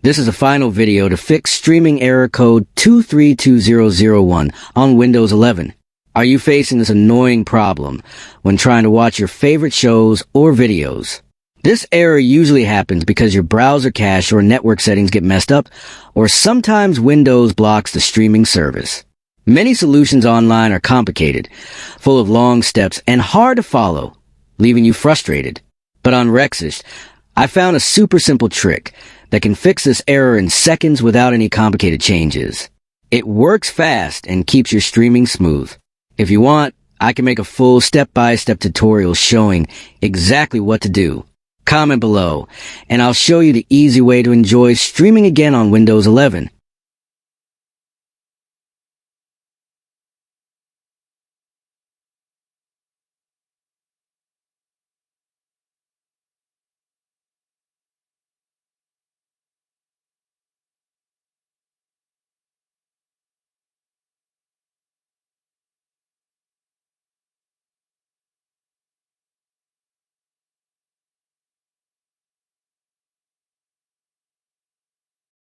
This is a final video to fix streaming error code 232001 on Windows 11. Are you facing this annoying problem when trying to watch your favorite shows or videos? This error usually happens because your browser cache or network settings get messed up, or sometimes Windows blocks the streaming service. Many solutions online are complicated, full of long steps, and hard to follow, leaving you frustrated. But on Rexist, I found a super simple trick that can fix this error in seconds without any complicated changes. It works fast and keeps your streaming smooth. If you want, I can make a full step-by-step tutorial showing exactly what to do. Comment below, and I'll show you the easy way to enjoy streaming again on Windows 11